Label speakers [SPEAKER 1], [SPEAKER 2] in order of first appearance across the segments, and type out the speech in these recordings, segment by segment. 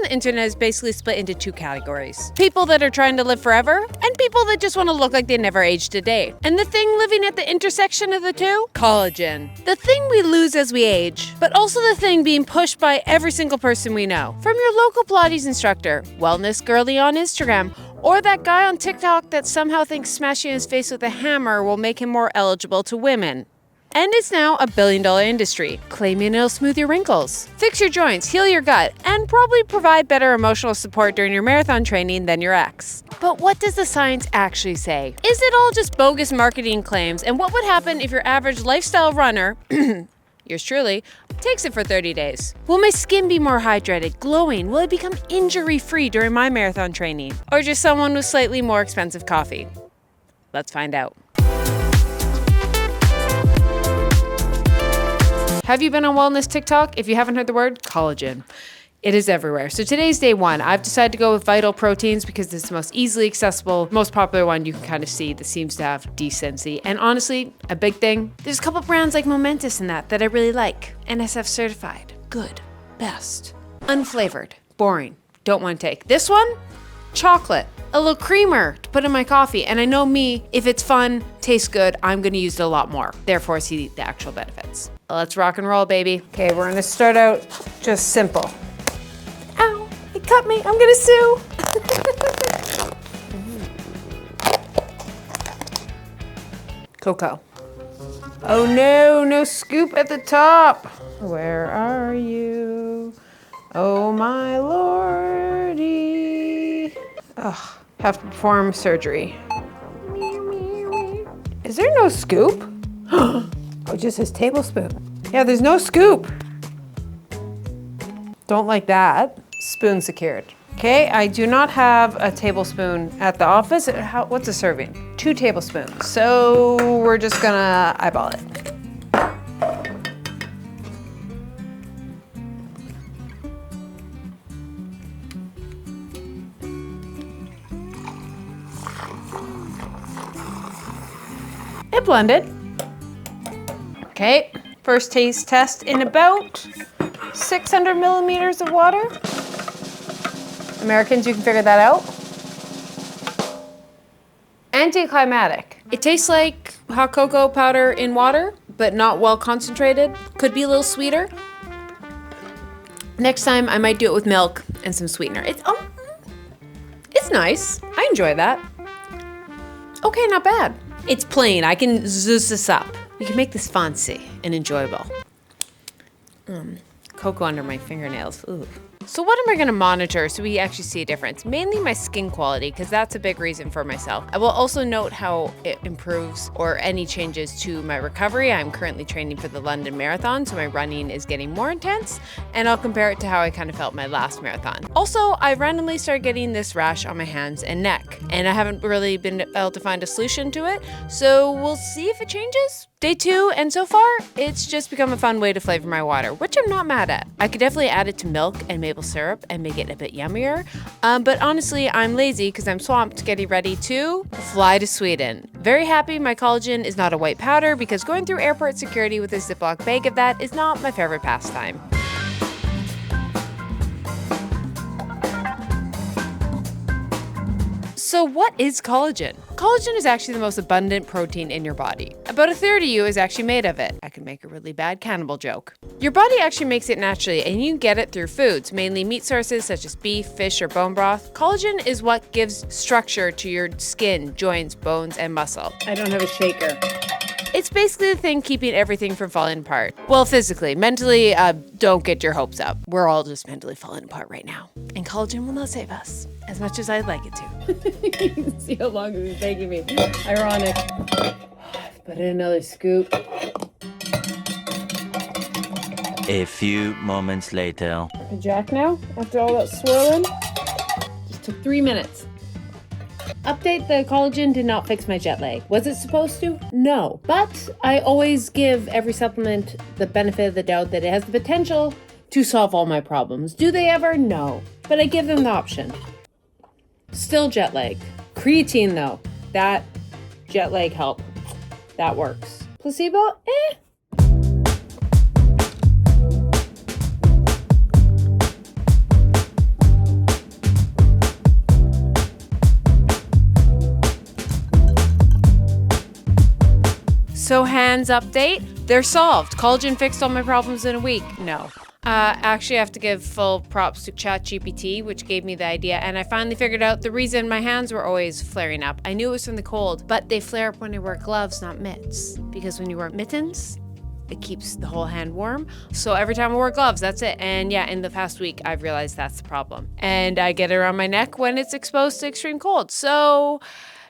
[SPEAKER 1] the internet is basically split into two categories. People that are trying to live forever, and people that just want to look like they never aged a day. And the thing living at the intersection of the two? Collagen. The thing we lose as we age, but also the thing being pushed by every single person we know. From your local Pilates instructor, wellness girly on Instagram, or that guy on TikTok that somehow thinks smashing his face with a hammer will make him more eligible to women. And it's now a billion-dollar industry, claiming it'll smooth your wrinkles, fix your joints, heal your gut, and probably provide better emotional support during your marathon training than your ex. But what does the science actually say? Is it all just bogus marketing claims? And what would happen if your average lifestyle runner, yours truly, takes it for 30 days? Will my skin be more hydrated, glowing? Will I become injury-free during my marathon training? Or just someone with slightly more expensive coffee? Let's find out. Have you been on wellness TikTok? If you haven't heard the word, collagen. It is everywhere. So today's day one. I've decided to go with Vital Proteins because it's the most easily accessible, most popular one you can kind of see that seems to have decency. And honestly, a big thing, there's a couple brands like Momentous in that I really like. NSF certified. Good. Best. Unflavored. Boring. Don't want to take. This one? Chocolate. A little creamer to put in my coffee. And I know me, if it's fun, tastes good, I'm going to use it a lot more. Therefore, see the actual benefits. Let's rock and roll, baby. Okay, we're gonna start out just simple. Ow, it cut me, I'm gonna sue. Cocoa. Oh no, no scoop at the top. Where are you? Oh my lordy. Ugh, have to perform surgery. Is there no scoop? Oh, it just says tablespoon. Yeah, there's no scoop. Don't like that. Spoon secured. Okay, I do not have a tablespoon at the office. What's a serving? 2 tablespoons. So we're just gonna eyeball it. It blended. Okay, first taste test in about 600 millimeters of water. Americans, you can figure that out. Anticlimactic. It tastes like hot cocoa powder in water, but not well concentrated. Could be a little sweeter. Next time I might do it with milk and some sweetener. It's nice. I enjoy that. Okay, not bad. It's plain. I can zhuzh this up. You can make this fancy and enjoyable. Cocoa under my fingernails. Ooh. So what am I gonna monitor so we actually see a difference? Mainly my skin quality, because that's a big reason for myself. I will also note how it improves or any changes to my recovery. I'm currently training for the London Marathon, so my running is getting more intense, and I'll compare it to how I kind of felt my last marathon. Also, I randomly started getting this rash on my hands and neck, and I haven't really been able to find a solution to it, so we'll see if it changes. Day 2, and so far, it's just become a fun way to flavor my water, which I'm not mad at. I could definitely add it to milk and maple syrup and make it a bit yummier, but honestly, I'm lazy because I'm swamped getting ready to fly to Sweden. Very happy my collagen is not a white powder because going through airport security with a Ziploc bag of that is not my favorite pastime. So what is collagen? Collagen is actually the most abundant protein in your body. About a third of you is actually made of it. I could make a really bad cannibal joke. Your body actually makes it naturally, and you can get it through foods, mainly meat sources such as beef, fish, or bone broth. Collagen is what gives structure to your skin, joints, bones, and muscle. I don't have a shaker. It's basically the thing keeping everything from falling apart. Well, physically. Mentally, don't get your hopes up. We're all just mentally falling apart right now. And collagen will not save us, as much as I'd like it to. You can see how long this is taking me. Ironic. Put in another scoop.
[SPEAKER 2] A few moments later.
[SPEAKER 1] Jack now, after all that swirling. Just took 3 minutes. Update, the collagen did not fix my jet lag. Was it supposed to? No. But I always give every supplement the benefit of the doubt that it has the potential to solve all my problems. Do they ever? No. But I give them the option. Still jet lag. Creatine though, that jet lag help. That works. Placebo? So hands update, they're solved. Collagen fixed all my problems in a week. No. Actually, I have to give full props to ChatGPT, which gave me the idea, and I finally figured out the reason my hands were always flaring up. I knew it was from the cold, but they flare up when I wear gloves, not mitts. Because when you wear mittens, it keeps the whole hand warm. So every time I wear gloves, that's it. And yeah, in the past week, I've realized that's the problem. And I get it around my neck when it's exposed to extreme cold. So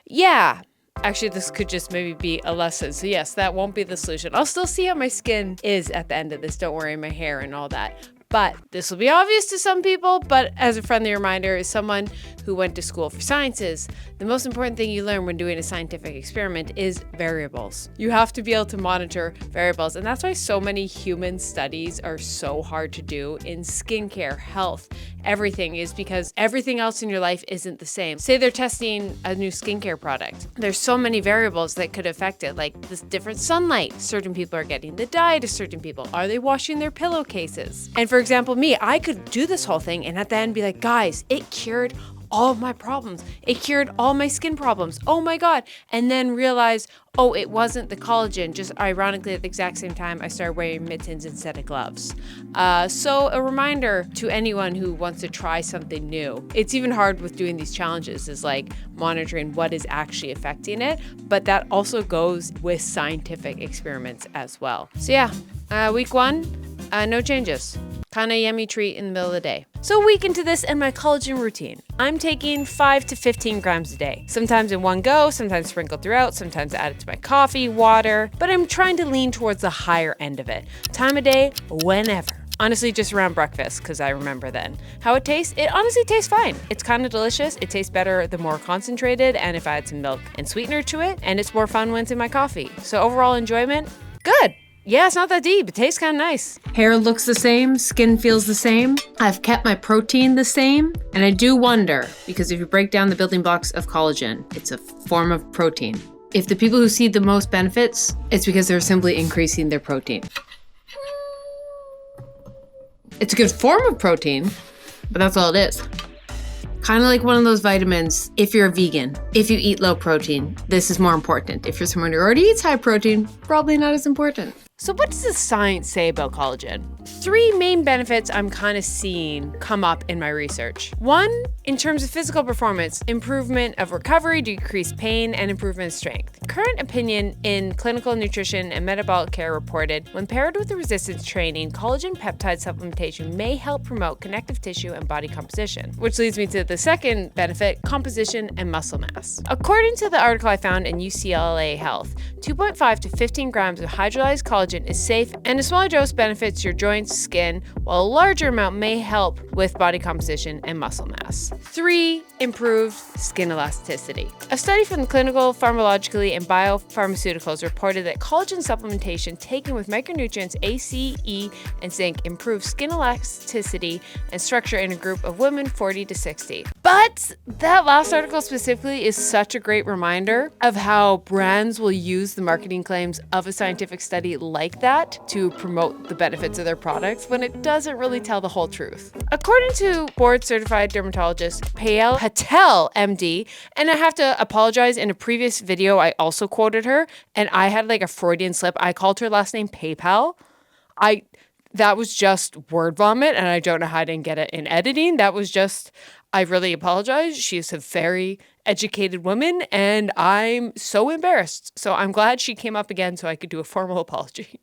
[SPEAKER 1] yeah. Actually, this could just maybe be a lesson. So yes, that won't be the solution. I'll still see how my skin is at the end of this. Don't worry, my hair and all that. But this will be obvious to some people, but as a friendly reminder, as someone who went to school for sciences, the most important thing you learn when doing a scientific experiment is variables. You have to be able to monitor variables, and that's why so many human studies are so hard to do in skincare, health, everything, is because everything else in your life isn't the same. Say they're testing a new skincare product. There's so many variables that could affect it, like this different sunlight certain people are getting, the diet of certain people, are they washing their pillowcases? And for example, me, I could do this whole thing and at the end be like, guys, it cured all of my problems. It cured all my skin problems. Oh my God. And then realize, oh, it wasn't the collagen. Just ironically, at the exact same time, I started wearing mittens instead of gloves. So a reminder to anyone who wants to try something new. It's even hard with doing these challenges, is like monitoring what is actually affecting it. But that also goes with scientific experiments as well. So yeah, week 1, no changes. Kind of yummy treat in the middle of the day. So a week into this and my collagen routine, I'm taking 5 to 15 grams a day. Sometimes in one go, sometimes sprinkled throughout, sometimes add it to my coffee, water, but I'm trying to lean towards the higher end of it. Time of day, whenever. Honestly, just around breakfast, because I remember then. How it tastes? It honestly tastes fine. It's kind of delicious. It tastes better the more concentrated, and if I add some milk and sweetener to it, and it's more fun when it's in my coffee. So overall enjoyment, good. Yeah, it's not that deep. It tastes kind of nice. Hair looks the same. Skin feels the same. I've kept my protein the same. And I do wonder, because if you break down the building blocks of collagen, it's a form of protein. If the people who see the most benefits, it's because they're simply increasing their protein. It's a good form of protein, but that's all it is. Kind of like one of those vitamins, if you're a vegan, if you eat low protein, this is more important. If you're someone who already eats high protein, probably not as important. So what does the science say about collagen? 3 main benefits I'm kind of seeing come up in my research. 1, in terms of physical performance, improvement of recovery, decreased pain, and improvement of strength. Current opinion in clinical nutrition and metabolic care reported, when paired with the resistance training, collagen peptide supplementation may help promote connective tissue and body composition. Which leads me to the second benefit, composition and muscle mass. According to the article I found in UCLA Health, 2.5 to 15 grams of hydrolyzed collagen is safe, and a smaller dose benefits your joints, skin, while a larger amount may help with body composition and muscle mass. 3, improved skin elasticity. A study from the Clinical Pharmacology and Biopharmaceuticals reported that collagen supplementation taken with micronutrients A, C, E, and zinc improved skin elasticity and structure in a group of women 40 to 60. But that last article specifically is such a great reminder of how brands will use the marketing claims of a scientific study like that to promote the benefits of their products when it doesn't really tell the whole truth. According to board-certified dermatologist Payal Patel, MD, and I have to apologize, in a previous video I also quoted her, and I had like a Freudian slip. I called her last name PayPal. That was just word vomit, and I don't know how I didn't get it in editing. That was just, I really apologize. She's a very educated woman, and I'm so embarrassed. So I'm glad she came up again so I could do a formal apology.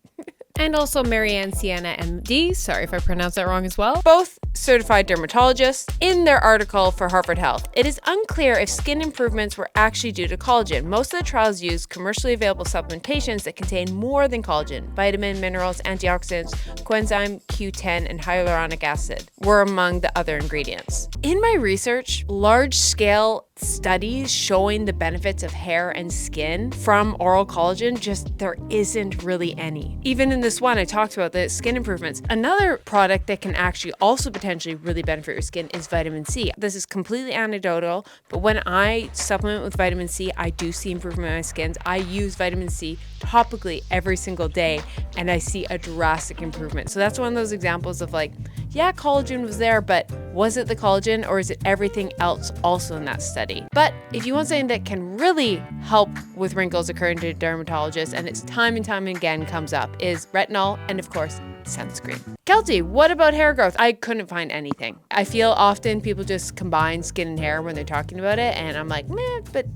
[SPEAKER 1] And also Marianne Sienna, MD, sorry if I pronounced that wrong as well, both certified dermatologists, in their article for Harvard Health. It is unclear if skin improvements were actually due to collagen. Most of the trials used commercially available supplementations that contain more than collagen. Vitamin, minerals, antioxidants, coenzyme Q10, and hyaluronic acid were among the other ingredients. In my research, large-scale studies showing the benefits of hair and skin from oral collagen, just there isn't really any. Even in this one, I talked about the skin improvements. Another product that can actually also potentially really benefit your skin is vitamin C. This is completely anecdotal, but when I supplement with vitamin C, I do see improvement in my skin. I use vitamin C topically every single day, and I see a drastic improvement. So that's one of those examples of like, yeah, collagen was there, but was it the collagen or is it everything else also in that study? study. But if you want something that can really help with wrinkles occurring to dermatologists, and it's time and time again comes up, is retinol and of course, sunscreen. Keltie, what about hair growth? I couldn't find anything. I feel often people just combine skin and hair when they're talking about it, and I'm like, meh, but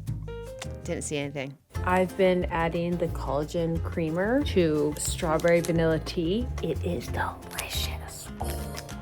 [SPEAKER 1] didn't see anything.
[SPEAKER 3] I've been adding the collagen creamer to strawberry vanilla tea. It is delicious. Oh,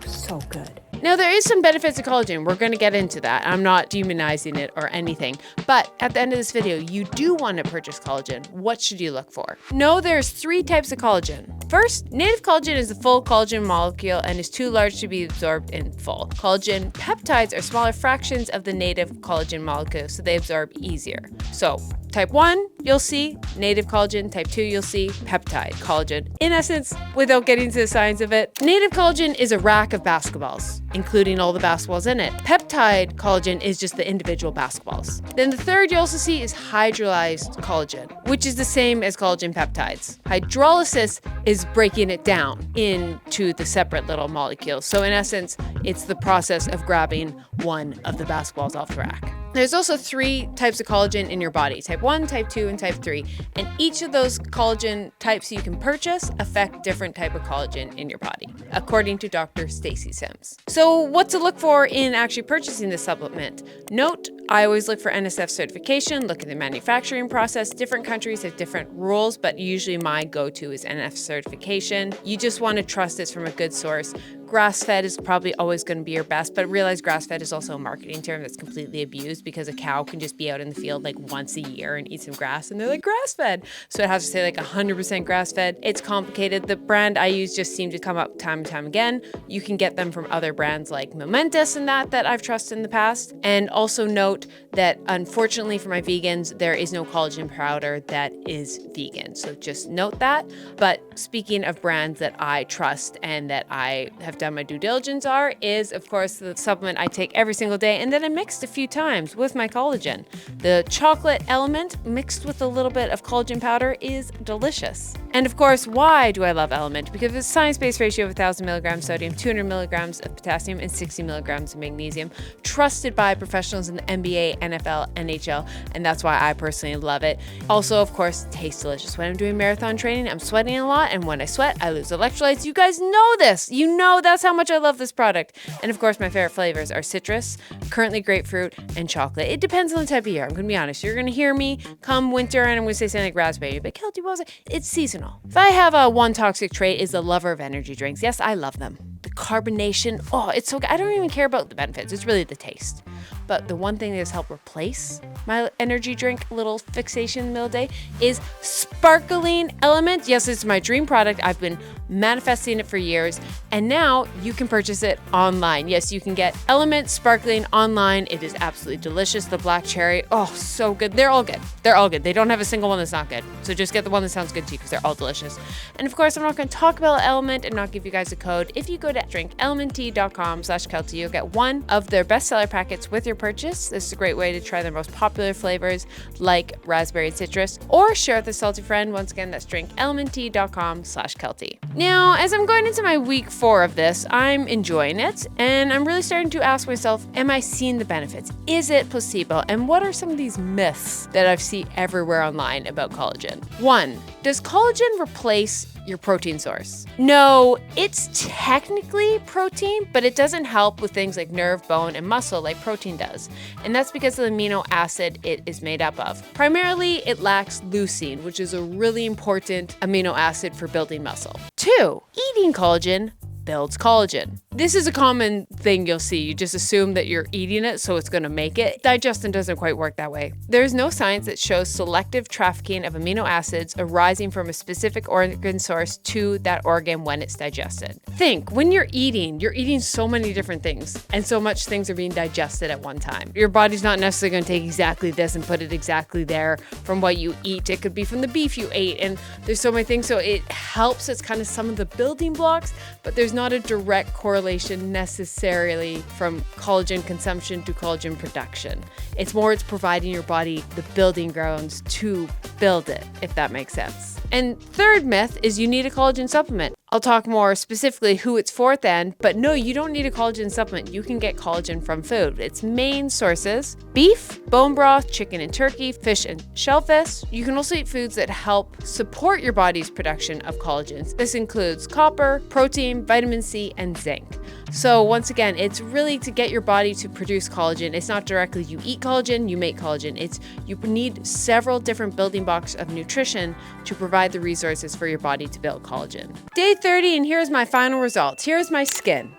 [SPEAKER 3] so good.
[SPEAKER 1] Now, there is some benefits of collagen. We're going to get into that. I'm not demonizing it or anything. But at the end of this video, you do want to purchase collagen. What should you look for? No, there's 3 types of collagen. First, native collagen is a full collagen molecule and is too large to be absorbed in full. Collagen peptides are smaller fractions of the native collagen molecule, so they absorb easier. So, type 1, you'll see native collagen. Type 2, you'll see peptide collagen. In essence, without getting into the science of it, native collagen is a rack of basketballs, including all the basketballs in it. Peptide collagen is just the individual basketballs. Then the third you also see is hydrolyzed collagen, which is the same as collagen peptides. Hydrolysis is breaking it down into the separate little molecules. So in essence, it's the process of grabbing one of the basketballs off the rack. There's also 3 types of collagen in your body, type 1, type 2, and type 3. And each of those collagen types you can purchase affect different type of collagen in your body, according to Dr. Stacy Sims. So what to look for in actually purchasing this supplement? Note, I always look for NSF certification, look at the manufacturing process. Different countries have different rules, but usually my go-to is NSF certification. You just want to trust it's from a good source. Grass-fed is probably always going to be your best, but realize grass-fed is also a marketing term that's completely abused because a cow can just be out in the field like once a year and eat some grass and they're like grass-fed. So it has to say like 100% grass-fed. It's complicated. The brand I use just seemed to come up time and time again. You can get them from other brands like Momentous and that I've trusted in the past. And also note that unfortunately for my vegans, there is no collagen powder that is vegan. So just note that. But speaking of brands that I trust and that I have done my due diligence is of course the supplement I take every single day and then I mixed a few times with my collagen. The chocolate element mixed with a little bit of collagen powder is delicious. And of course, why do I love Element? Because it's a science-based ratio of 1,000 milligrams sodium, 200 milligrams of potassium, and 60 milligrams of magnesium, trusted by professionals in the NBA, NFL, NHL, and that's why I personally love it. Also, of course, tastes delicious. When I'm doing marathon training, I'm sweating a lot, and when I sweat, I lose electrolytes. You guys know this. You know that's how much I love this product. And of course, my favorite flavors are citrus, currently grapefruit, and chocolate. It depends on the type of year. I'm going to be honest. You're going to hear me come winter, and I'm going to say something like raspberry, but Keltie, what was it? It's seasonal. If I have one toxic trait is the lover of energy drinks. Yes, I love them. The carbonation, oh, it's so good. I don't even care about the benefits. It's really the taste. But the one thing that has helped replace my energy drink little fixation in the middle of the day is sparkling Element. Yes, it's my dream product. I've been manifesting it for years, and now you can purchase it online. Yes, you can get Element Sparkling online. It is absolutely delicious. The black cherry, oh, so good. They're all good. They're all good. They don't have a single one that's not good. So just get the one that sounds good to you because they're all delicious. And of course, I'm not going to talk about Element and not give you guys a code. If you go to drinkelementea.com/Keltie, you'll get one of their bestseller packets with your purchase. This is a great way to try their most popular flavors like raspberry and citrus, or share with a salty friend. Once again, that's drinkelementea.com/Keltie. Now, as I'm going into my week 4 of this, I'm enjoying it, and I'm really starting to ask myself, am I seeing the benefits? Is it placebo? And what are some of these myths that I've seen everywhere online about collagen? 1, does collagen replace your protein source? No, it's technically protein, but it doesn't help with things like nerve, bone, and muscle like protein does. And that's because of the amino acid it is made up of. Primarily, it lacks leucine, which is a really important amino acid for building muscle. 2, eating collagen builds collagen. This is a common thing you'll see. You just assume that you're eating it, so it's going to make it. Digestion doesn't quite work that way. There's no science that shows selective trafficking of amino acids arising from a specific organ source to that organ when it's digested. Think, when you're eating so many different things, and so much things are being digested at one time. Your body's not necessarily going to take exactly this and put it exactly there from what you eat. It could be from the beef you ate, and there's so many things, so it helps. It's kind of some of the building blocks, but there's not a direct correlation necessarily from collagen consumption to collagen production. It's providing your body the building grounds to build it, if that makes sense. And third myth is you need a collagen supplement. I'll talk more specifically who it's for at the end, but no, you don't need a collagen supplement. You can get collagen from food. Its main sources: beef, bone broth, chicken and turkey, fish and shellfish. You can also eat foods that help support your body's production of collagens. This includes copper, protein, vitamin C, and zinc. So once again, it's really to get your body to produce collagen. It's not directly you eat collagen, you make collagen. It's you need several different building blocks of nutrition to provide the resources for your body to build collagen. Day 30, and here's my final results. Here's my skin.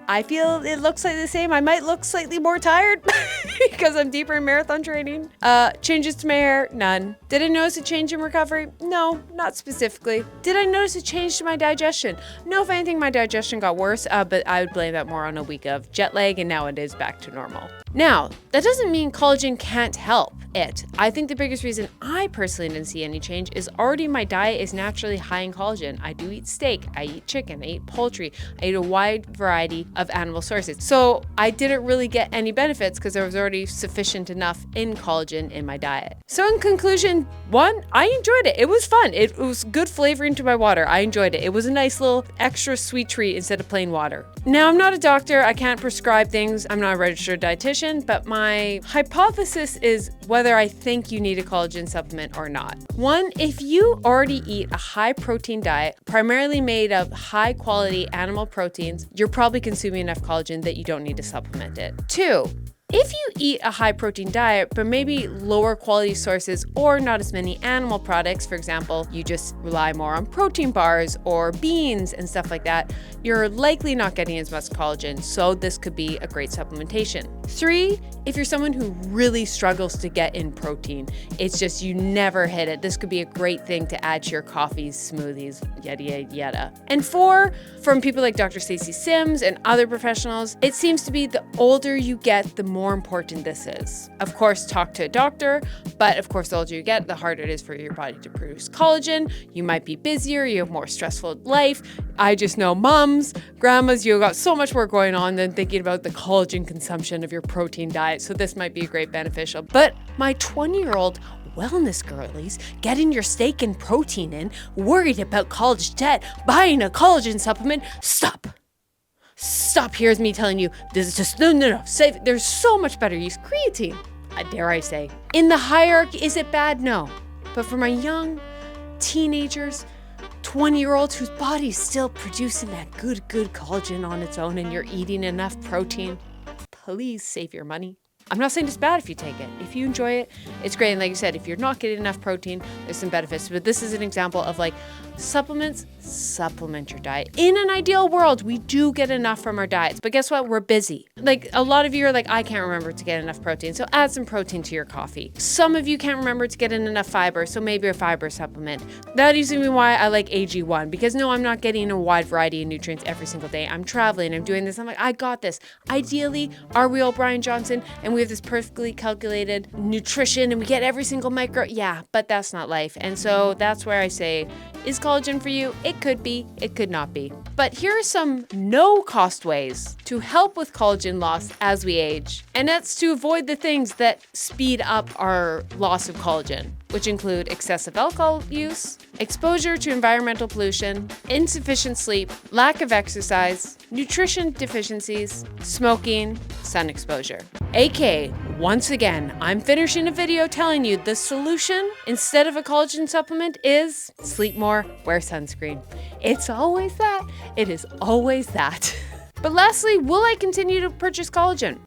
[SPEAKER 1] I feel it looks like the same. I might look slightly more tired because I'm deeper in marathon training. Changes to my hair? None. Did I notice a change in recovery? No, not specifically. Did I notice a change to my digestion? No, if anything, my digestion got worse, but I would blame that more on a week of jet lag, and now it is back to normal. Now, that doesn't mean collagen can't help it. I think the biggest reason I personally didn't see any change is already my diet is naturally high in collagen. I do eat steak, I eat chicken, I eat poultry, I eat a wide variety of animal sources. So I didn't really get any benefits because there was already sufficient enough in collagen in my diet. So in conclusion, one, I enjoyed it. It was fun. It was good flavoring to my water. I enjoyed it. It was a nice little extra sweet treat instead of plain water. Now, I'm not a doctor. I can't prescribe things. I'm not a registered dietitian, but my hypothesis is whether I think you need a collagen supplement or not. One, if you already eat a high protein diet, primarily made of high quality animal proteins, you're probably consuming enough collagen that you don't need to supplement it. Two, if you eat a high protein diet, but maybe lower quality sources or not as many animal products, for example, you just rely more on protein bars or beans and stuff like that, you're likely not getting as much collagen, so this could be a great supplementation. Three, if you're someone who really struggles to get in protein, it's just you never hit it, this could be a great thing to add to your coffees, smoothies, yada, yada, yada. And four, from people like Dr. Stacey Sims and other professionals, it seems to be the older you get, the more important this is. Of course, talk to a doctor, but of course, the older you get, the harder it is for your body to produce collagen. You might be busier, you have more stressful life. I just know moms, grandmas, you got so much more going on than thinking about the collagen consumption of your protein diet. So this might be a great beneficial. But my 20-year-old wellness girlies, getting your steak and protein in, worried about college debt, buying a collagen supplement, stop. Here's me telling you, this is just, no, save. There's so much better use. Creatine, dare I say. In the hierarchy, is it bad? No. But for my young teenagers, 20-year-olds whose body's still producing that good collagen on its own and you're eating enough protein, please save your money. I'm not saying it's bad if you take it. If you enjoy it, it's great. And like I said, if you're not getting enough protein, there's some benefits. But this is an example of like supplements, supplement your diet. In an ideal world, we do get enough from our diets. But guess what? We're busy. Like a lot of you are like, I can't remember to get enough protein. So add some protein to your coffee. Some of you can't remember to get in enough fiber. So maybe a fiber supplement. That is even why I like AG1. Because no, I'm not getting a wide variety of nutrients every single day. I'm traveling, I'm doing this. I'm like, I got this. Ideally, are we all Brian Johnson? And we have this perfectly calculated nutrition and we get every single micro. Yeah, but that's not life. And so that's where I say, is collagen for you? It could be, it could not be. But here are some no-cost ways to help with collagen loss as we age. And that's to avoid the things that speed up our loss of collagen, which include excessive alcohol use, exposure to environmental pollution, insufficient sleep, lack of exercise, nutrition deficiencies, smoking, sun exposure. AK, once again, I'm finishing a video telling you the solution instead of a collagen supplement is sleep more, wear sunscreen. It's always that. It is always that. But lastly, will I continue to purchase collagen?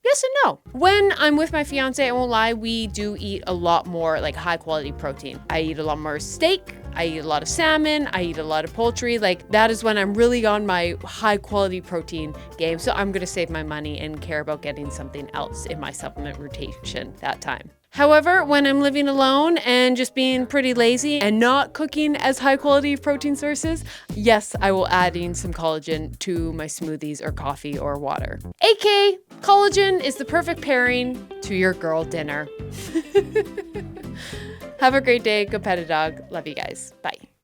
[SPEAKER 1] Yes and no. When I'm with my fiance, I won't lie, we do eat a lot more like high quality protein. I eat a lot more steak. I eat a lot of salmon. I eat a lot of poultry. Like that is when I'm really on my high quality protein game. So I'm going to save my money and care about getting something else in my supplement rotation that time. However, when I'm living alone and just being pretty lazy and not cooking as high quality protein sources, yes, I will add in some collagen to my smoothies or coffee or water. AK, collagen is the perfect pairing to your girl dinner. Have a great day. Go pet a dog. Love you guys. Bye.